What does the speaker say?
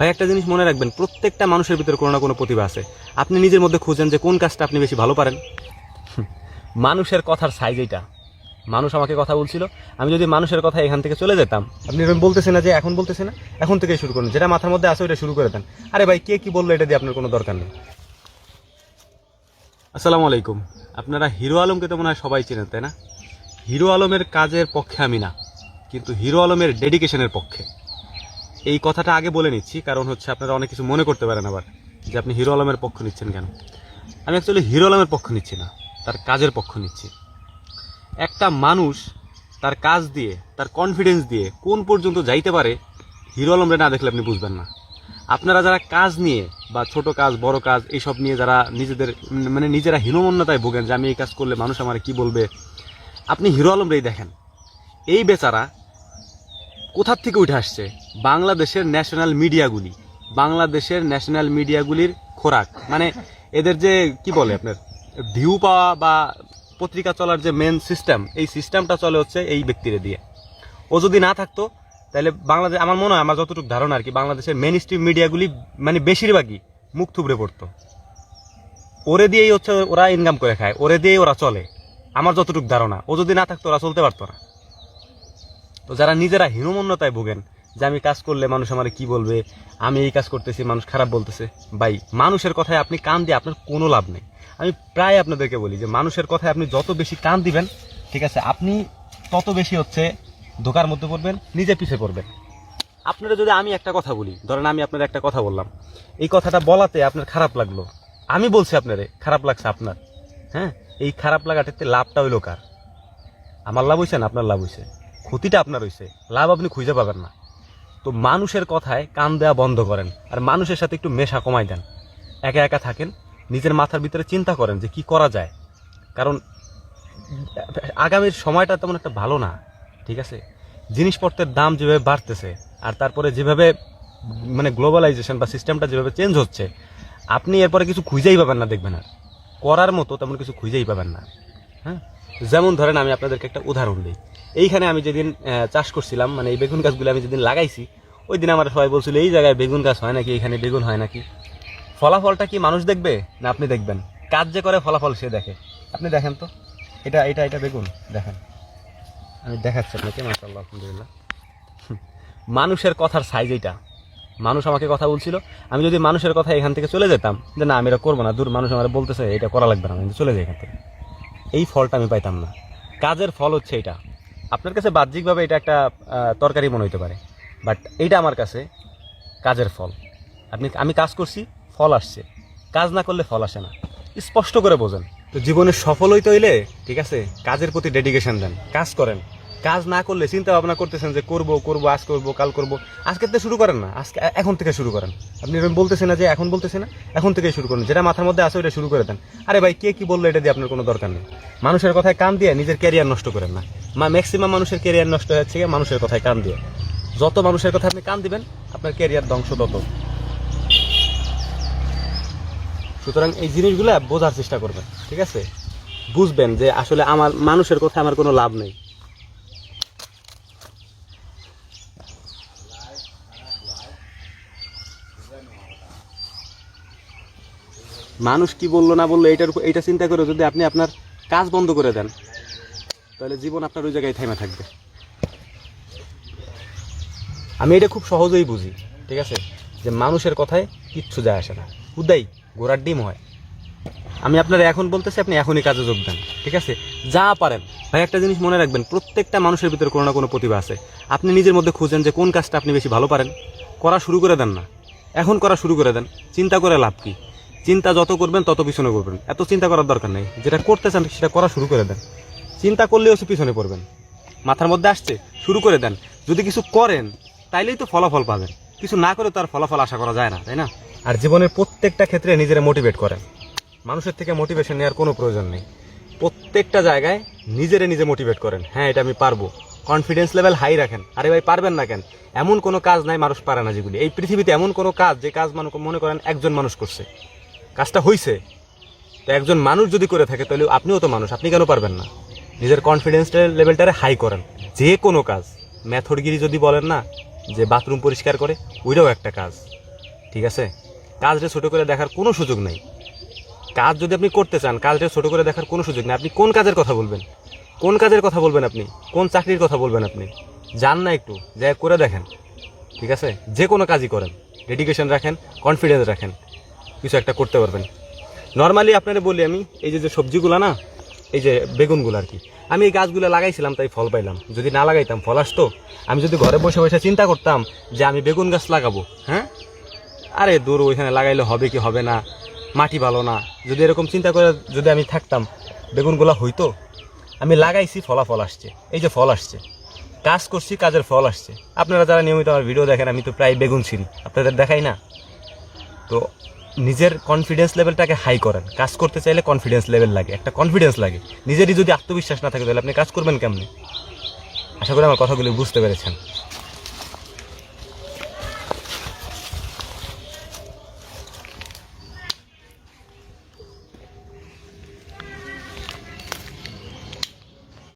ভাই একটা জিনিস মনে রাখবেন, প্রত্যেকটা মানুষের ভিতরে কোনো না কোনো প্রতিভা আছে। আপনি নিজের মধ্যে খুঁজেন যে কোন কাজটা আপনি বেশি ভালো পারেন। মানুষের কথার সাইজ এইটা। মানুষ আমাকে কথা বলছিল, আমি যদি মানুষের কথা এখান থেকে চলে যেতাম, আপনি এরকম বলতেছেন না যে এখন বলতেছে না, এখন থেকে শুরু করুন, যেটা মাথার মধ্যে আছে ওইটা শুরু করে দেন। আরে ভাই কে কি বললো এটা দিয়ে আপনার কোনো দরকার নেই। আসসালামু আলাইকুম। আপনারা হিরো আলমকে তো মনে হয় সবাই চেনেন, তাই না? হিরো আলমের কাজের পক্ষে আমি না, কিন্তু হিরো আলমের ডেডিকেশনের পক্ষে। এই কথাটা আগে বলে নিচ্ছি, কারণ হচ্ছে আপনারা অনেক কিছু মনে করতে পারেন আবার যে আপনি হিরো আলমের পক্ষ নিচ্ছেন কেন। আমি অ্যাকচুয়ালি হিরো আলমের পক্ষ নিচ্ছি না, তার কাজের পক্ষ নিচ্ছি। একটা মানুষ তার কাজ দিয়ে, তার কনফিডেন্স দিয়ে কোন পর্যন্ত যাইতে পারে, হিরো আলমরে না দেখলে আপনি বুঝবেন না। আপনারা যারা কাজ নিয়ে বা ছোট কাজ বড় কাজ এইসব নিয়ে যারা নিজেরা হীনমন্যতায় ভোগেন যে আমি এই কাজ করলে মানুষ আমার কি বলবে, আপনি হিরো আলমরেই দেখেন। এই বেচারা কোথার থেকে উঠে আসছে? বাংলাদেশের ন্যাশনাল মিডিয়াগুলির খোরাক, মানে এদের যে কি বলে আপনার ভিউ পাওয়া বা পত্রিকা চলার যে মেন সিস্টেম, এই সিস্টেমটা চলে হচ্ছে এই ব্যক্তিরে দিয়ে। ও যদি না থাকতো তাহলে বাংলাদেশ, আমার মনে হয়, আমার যতটুকু ধারণা আর কি, বাংলাদেশের মেন স্ট্রিম মিডিয়াগুলি মানে বেশিরভাগই মুখ থুবড়ে পড়তো। ওরে দিয়েই হচ্ছে ওরা ইনকাম করে খায়, ওরে দিয়েই ওরা চলে, আমার যতটুকু ধারণা। ও যদি না থাকতো ওরা চলতে পারতো না। তো যারা নিজেরা হীনমন্যতায় ভোগেন যে আমি কাজ করলে মানুষ আমার কি বলবে, আমি এই কাজ করতেছি মানুষ খারাপ বলতেছে, ভাই মানুষের কথায় আপনি কান দিয়ে আপনার কোনো লাভ নেই। আমি প্রায় আপনাদেরকে বলি যে মানুষের কথায় আপনি যত বেশি কান দিবেন, ঠিক আছে, আপনি তত বেশি হচ্ছে ধোকার মধ্যে পড়বেন, নিজে পিছে পড়বেন। আপনারা যদি আমি একটা কথা বলি, ধরেন আমি আপনার একটা কথা বললাম, এই কথাটা বলাতে আপনার খারাপ লাগলো, আমি বলছি আপনারে খারাপ লাগছে আপনার, হ্যাঁ, এই খারাপ লাগাটাতে লাভটা হইলো কার? আমার লাভ হয়েছে না আপনার লাভ হয়েছে? ক্ষতিটা আপনার হয়েছে, লাভ আপনি খুঁজে পাবেন না। তো মানুষের কথায় কান দেওয়া বন্ধ করেন, আর মানুষের সাথে একটু মেশা কমাই দেন। একা একা থাকেন, নিজের মাথার ভিতরে চিন্তা করেন যে কি করা যায়, কারণ আগামীর সময়টা তেমন একটা ভালো না, ঠিক আছে? জিনিসপত্রের দাম যেভাবে বাড়তেছে, আর তারপরে যেভাবে মানে গ্লোবালাইজেশন বা সিস্টেমটা যেভাবে চেঞ্জ হচ্ছে, আপনি এরপরে কিছু খুঁজেই পাবেন না, দেখবেন আর করার মতো তেমন কিছু খুঁজেই পাবেন না। হ্যাঁ, যেমন ধরেন আমি আপনাদেরকে একটা উদাহরণ দিই। এইখানে আমি যেদিন চাষ করছিলাম, মানে এই বেগুন গাছগুলো আমি যেদিন লাগাইছি, ওই দিন আমার সবাই বলছিল এই জায়গায় বেগুন গাছ হয় নাকি, এখানে বেগুন হয় নাকি। ফলাফলটা কি মানুষ দেখবে না আপনি দেখবেন? কাজ যে করে ফলাফল সে দেখে। আপনি দেখেন তো, এটা এটা এটা বেগুন দেখেন, আমি দেখাচ্ছি আপনাকে, মাশাআল্লাহ আলহামদুলিল্লাহ। মানুষের কথার সাইজ এইটা। মানুষ আমাকে কথা বলছিল, আমি যদি মানুষের কথা এখান থেকে চলে যেতাম যে না আমি এটা করবো না, দূর, মানুষ আমার বলতেছে এটা করা লাগবে না, আমি চলে যাই এখান থেকে, এই ফলটা আমি পাইতাম না। কাজের ফল হচ্ছে এটা। আপনার কাছে বাহ্যিকভাবে এটা একটা তরকারি মনে হইতে পারে, বাট এইটা আমার কাছে কাজের ফল। আমি কাজ করছি, ফল আসছে। কাজ না করলে ফল আসে না, স্পষ্ট করে বোঝেন। তো জীবনে সফল হইতে হইলে, ঠিক আছে, কাজের প্রতি ডেডিকেশন দেন, কাজ করেন। কাজ না করলে চিন্তা ভাবনা করতেছেন যে করবো, আজ করবো, কাল করবো, আজকে থেকে শুরু করেন না, এখন থেকে শুরু করেন। আপনি এরকম বলতেছেন না যে এখন বলতেছে না, এখন থেকে শুরু করেন, যেটা মাথার মধ্যে আছে ওইটা শুরু করে দেন। আরে ভাই কে কি বললো এটা দিয়ে আপনার কোনো দরকার নেই। মানুষের কথায় কান দিয়ে নিজের ক্যারিয়ার নষ্ট করেন না। ম্যাক্সিমাম মানুষের ক্যারিয়ার নষ্ট হচ্ছে মানুষের কথায় কান দিয়ে। যত মানুষের কথা আপনি কান দিবেন, আপনার ক্যারিয়ার ধ্বংস তত। সুতরাং এই জিনিসগুলো বোঝার চেষ্টা করবেন, ঠিক আছে? বুঝবেন যে আসলে আমার মানুষের কথা আমার কোনো লাভ নেই। মানুষ কি বললো না বললো এইটা চিন্তা করে যদি আপনি আপনার কাজ বন্ধ করে দেন, তাহলে জীবন আপনার ওই জায়গায় থেমে থাকবে। আমি এটা খুব সহজেই বুঝি, ঠিক আছে, যে মানুষের কথায় কিচ্ছু যায় আসে না, উদাই ঘোড়ার ডিম হয়। আমি আপনারা এখন বলতেছি, আপনি এখনই কাজে যোগ দেন, ঠিক আছে, যা পারেন। ভাই একটা জিনিস মনে রাখবেন, প্রত্যেকটা মানুষের ভিতরে কোনো না কোনো প্রতিভা আছে। আপনি নিজের মধ্যে খুঁজেন যে কোন কাজটা আপনি বেশি ভালো পারেন, করা শুরু করে দেন না, এখন করা শুরু করে দেন। চিন্তা করে লাভ কি? চিন্তা যত করবেন তত পিছনে করবেন, এত চিন্তা করার দরকার নেই। যেটা করতে চান সেটা করা শুরু করে দেন। চিন্তা করলেও সে পিছনে পড়বেন। মাথার মধ্যে আসছে, শুরু করে দেন। যদি কিছু করেন তাইলেই তো ফলাফল পাবেন, কিছু না করে তার ফলাফল আশা করা যায় না, তাই না? আর জীবনের প্রত্যেকটা ক্ষেত্রে নিজেরা মোটিভেট করেন। মানুষের থেকে মোটিভেশন নেওয়ার কোনো প্রয়োজন নেই। প্রত্যেকটা জায়গায় নিজে মোটিভেট করেন, হ্যাঁ এটা আমি পারবো। কনফিডেন্স লেভেল হাই রাখেন। আরে ভাই পারবেন না কেন? এমন কোনো কাজ নাই মানুষ পারে না যেগুলি এই পৃথিবীতে। এমন কোনো কাজ যে কাজ মনে করেন একজন মানুষ করছে, কাজটা হইছে, তো একজন মানুষ যদি করে থাকে তাহলে আপনিও তো মানুষ, আপনি কেন পারবেন না? নিজের কনফিডেন্স লেভেলটারে হাই করেন। যে কোনো কাজ, মেথডগিরি যদি বলেন না, যে বাথরুম পরিষ্কার করে, ওইটাও একটা কাজ। ঠিক আছে? কাজটা ছোট করে দেখার কোনো সুযোগ নাই। কাজ যদি আপনি করতে চান, কাজটা ছোট করে দেখার কোনো সুযোগ নেই। আপনি কোন কাজের কথা বলবেন? কোন কাজের কথা বলবেন আপনি? কোন চাকরির কথা বলবেন আপনি? যান না একটু, যা করে দেখেন। ঠিক আছে? যে কোনো কাজই করেন, ডেডিকেশন রাখেন, কনফিডেন্স রাখেন, কিছু একটা করতে পারবেন। নর্মালি আপনারা বলি আমি, এই যে সবজিগুলো না, এই যে বেগুনগুলো আর কি, আমি এই গাছগুলো লাগাইছিলাম তাই ফল পাইলাম। যদি না লাগাইতাম ফল আসতো? আমি যদি ঘরে বসে বসে চিন্তা করতাম যে আমি বেগুন গাছ লাগাবো, হ্যাঁ, আরে দূর, ওইখানে লাগাইলে হবে কি হবে না, মাটি ভালো না, যদি এরকম চিন্তা করে যদি আমি থাকতাম, বেগুনগুলো হইতো? আমি লাগাইছি, ফলাফল আসছে, এই যে ফল আসছে, কাজ করছি, কাজের ফল আসছে। আপনারা যারা নিয়মিত আমার ভিডিও দেখেন, আমি তো প্রায় বেগুন ছিঁড়ি, আপনাদের দেখাই না? তো নিজের কনফিডেন্স লেভেলটাকে হাই করেন। কাজ করতে চাইলে কনফিডেন্স লেভেল লাগে, একটা কনফিডেন্স লাগে। নিজেরই যদি আত্মবিশ্বাস না থাকে তাহলে আপনি কাজ করবেন কেমনে? আশা করি আমার কথাগুলি বুঝতে পেরেছেন।